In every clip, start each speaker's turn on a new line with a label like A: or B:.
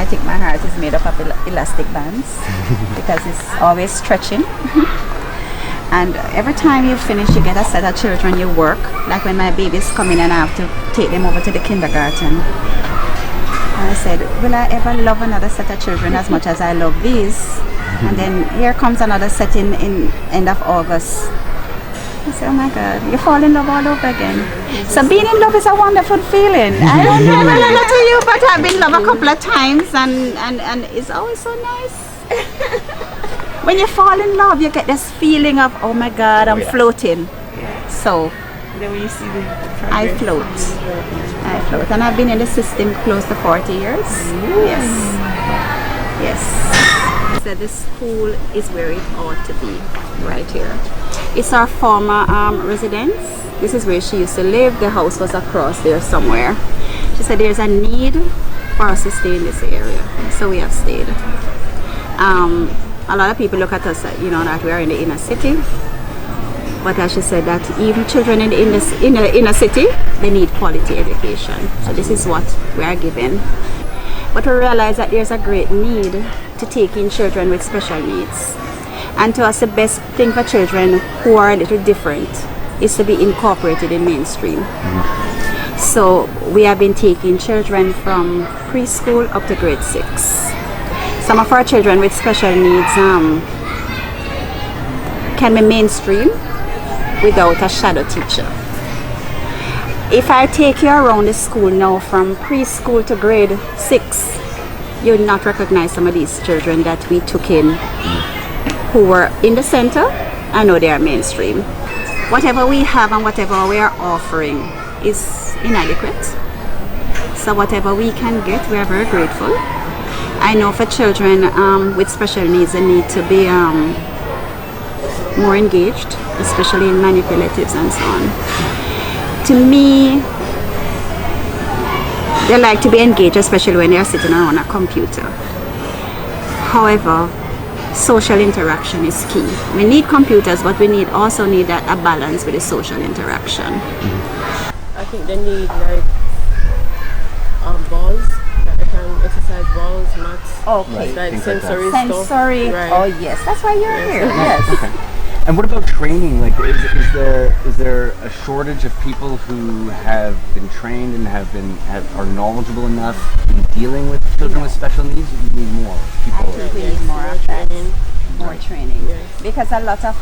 A: think my heart is made up of elastic bands because it's always stretching. And every time you finish, you get a set of children you work. Like when my babies come in and I have to take them over to the kindergarten. And I said, will I ever love another set of children as much as I love these? And then here comes another set in end of August. I said, oh my God, you fall in love all over again. So being in love is a wonderful feeling. I don't know about to you, but I've been in love a couple of times and it's always so nice. When you fall in love, you get this feeling of, oh my God, I'm floating. So
B: Then when you see the
A: I float. And I've been in the system close to 40 years. Yes. So this school is where it ought to be, right here. It's our former residence. This is where she used to live. The house was across there somewhere. She said there's a need for us to stay in this area, so we have stayed. A lot of people look at us, that we are in the inner city. But as she said, that even children in the inner city, they need quality education. So this is what we are giving. But we realize that there's a great need to take in children with special needs. And to us, the best thing for children who are a little different is to be incorporated in mainstream. So we have been taking children from preschool up to grade 6. Some of our children with special needs can be mainstream without a shadow teacher. If I take you around the school now from preschool to grade 6, you'll not recognize some of these children that we took in who were in the center. I know they are mainstream. Whatever we have and whatever we are offering is inadequate. So whatever we can get, we are very grateful. I know for children with special needs, they need to be more engaged, especially in manipulatives and so on. To me, they like to be engaged, especially when they are sitting around a computer. However, social interaction is key. We need computers, but we also need a balance with the social interaction.
B: I think they need balls, that they can exercise balls, mats,
A: Okay.
B: like sensory
A: Like
B: stuff.
A: sensory.
B: Right.
A: Oh yes, that's why you're here. Yes.
C: Okay. And what about training? Like, is there a shortage of people who have been trained and are knowledgeable enough in dealing with children with special needs? Or do you need more people?
A: I think we need more of that. More training.
B: Yes.
A: Because a lot of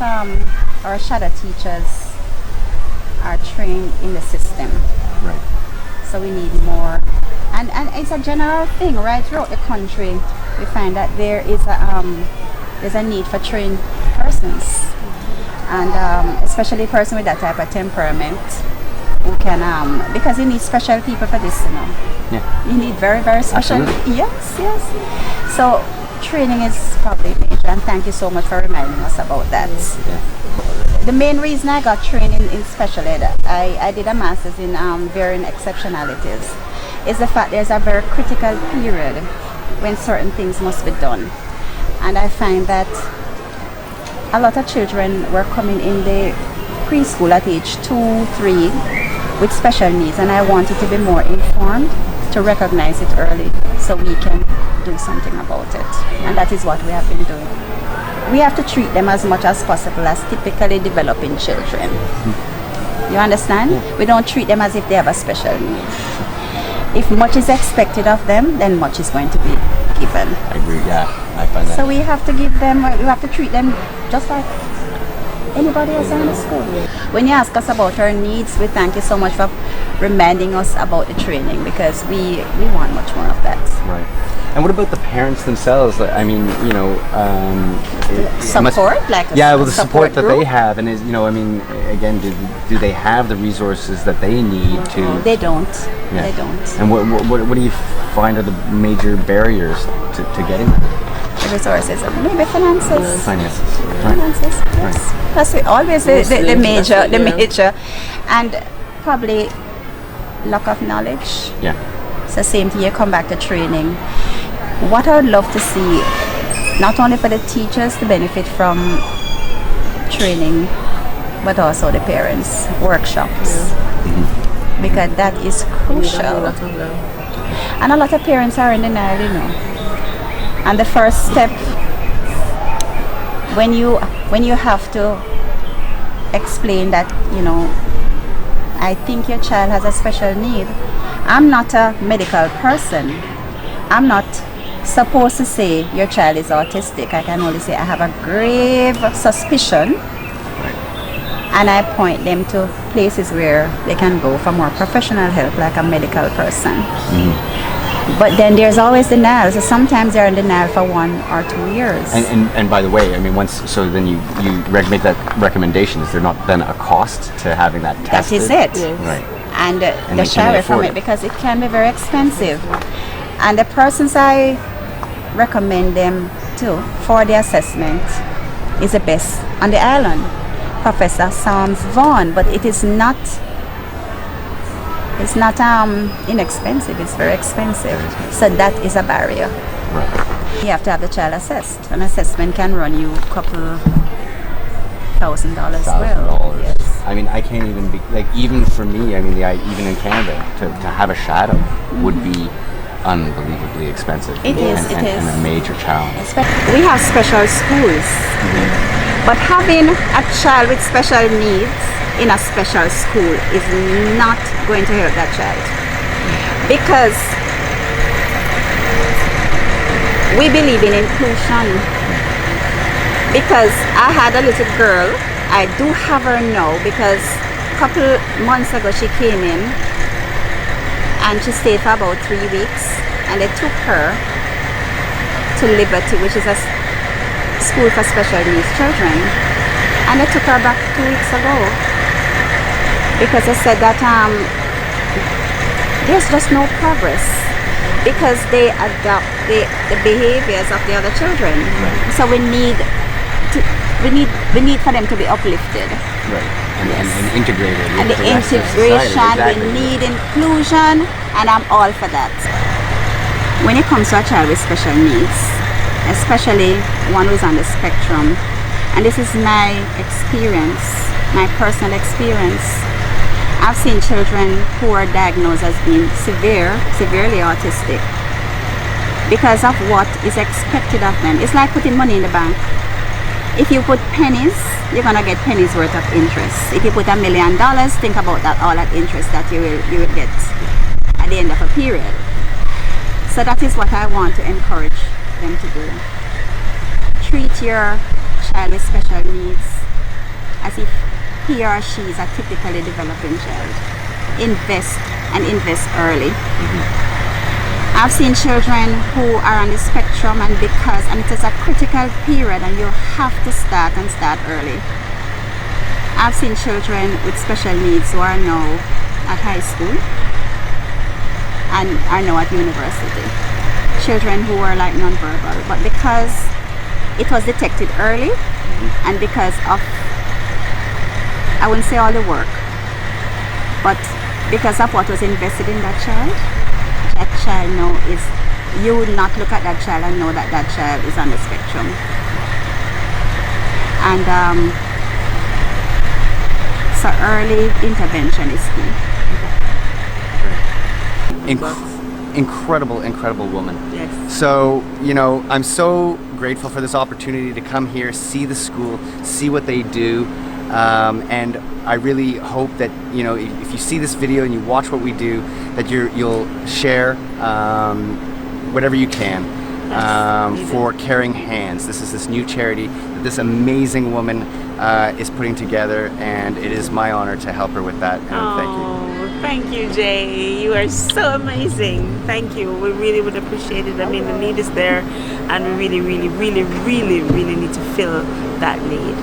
A: our shadow teachers are trained in the system.
C: Right.
A: So we need more. And it's a general thing right throughout the country. We find that there's a need for trained persons. And especially a person with that type of temperament who can, because you need special people for this,
C: Yeah.
A: You need very, very special.
C: Absolutely.
A: Yes. So training is probably major, and thank you so much for reminding us about that.
C: Yeah.
A: The main reason I got trained in special ed, I did a master's in varying exceptionalities, is the fact there's a very critical period when certain things must be done. And I find that a lot of children were coming in the preschool at age 2, 3 with special needs, and I wanted to be more informed, to recognize it early so we can do something about it. And that is what we have been doing. We have to treat them as much as possible as typically developing children. You understand? We don't treat them as if they have a special need. If much is expected of them, then much is going to be given.
C: I agree. Yeah, I find that.
A: So we have to we have to treat them just like anybody else in the school. When you ask us about our needs, we thank you so much for reminding us about the training, because we want much more of that.
C: Right. And what about the parents themselves? I mean,
A: Support,
C: the support that
A: group?
C: they have, and again, do they have the resources that they need to?
A: They don't.
C: Yeah.
A: They don't.
C: And what do you find are the major barriers to getting them?
A: The resources, maybe finances.
C: Finances.
A: Finances. Yes. That's always the major, and probably lack of knowledge.
C: Yeah.
A: So same thing. You come back to training. What I would love to see, not only for the teachers to benefit from training, but also the parents, workshops, because that is crucial. And a lot of parents are in denial, And the first step, when you have to explain that, I think your child has a special need. I'm not a medical person. I'm not supposed to say your child is autistic. I can only say I have a grave suspicion, and I point them to places where they can go for more professional help, like a medical person. But then there's always denial. So sometimes they're in denial for 1 or 2 years.
C: And by the way, I mean, then you make that recommendation. Is there not then a cost to having that tested?
A: That is it.
B: Yes.
C: Right.
A: And
C: And
A: the
C: they
A: shy
C: can
A: away from
C: afford
A: it
C: it.
A: because it can be very expensive. And the persons I recommend them to for the assessment is the best on the island, Professor Sam's Vaughan. But it is not. It's not inexpensive. It's very expensive. So that is a barrier.
C: Right.
A: You have to have the child assessed. An assessment can run you a couple $1,000 as well.
C: $1,000.
A: Yes.
C: I mean, I can't even be like, even for me. I mean, even in Canada, to have a shadow would be unbelievably expensive.
A: It is,
C: and,
A: it
C: and,
A: is.
C: and a major challenge.
A: We have special schools, but having a child with special needs in a special school is not going to help that child, because we believe in inclusion. Because I had a little girl, I do have her now, because a couple months ago she came in and she stayed for about 3 weeks, and they took her to Liberty, which is a school for special needs children, and they took her back 2 weeks ago because they said that there's just no progress, because they adopt the behaviors of the other children. So we need for them to be uplifted.
C: Right. And integrated.
A: And
C: with
A: the
C: rest of
A: integration,
C: society. Exactly.
A: we need inclusion, and I'm all for that. When it comes to a child with special needs, especially one who's on the spectrum, and this is my experience, my personal experience, I've seen children who are diagnosed as being severely autistic because of what is expected of them. It's like putting money in the bank. If you put pennies, you're gonna get pennies worth of interest. If you put $1 million, think about that, all that interest that you will get at the end of a period. So that is what I want to encourage them to do. Treat your child with special needs as if he or she is a typically developing child. Invest early. I've seen children who are on the spectrum, and it is a critical period and you have to start early. I've seen children with special needs who are now at high school and are now at university. Children who are like nonverbal, but because it was detected early and because of, I wouldn't say all the work, but because of what was invested in that child now is, you would not look at that child and know that that child is on the spectrum. And so early intervention is key.
C: Incredible woman.
B: Yes.
C: So, I'm so grateful for this opportunity to come here, see the school, see what they do. And I really hope that, if you see this video and you watch what we do, that you'll share whatever you can for Caring Hands. This is this new charity that this amazing woman is putting together, and it is my honor to help her with that. And thank you.
B: Thank you, Jay. You are so amazing. Thank you. We really would appreciate it. I mean, the need is there, and we really need to fill that need.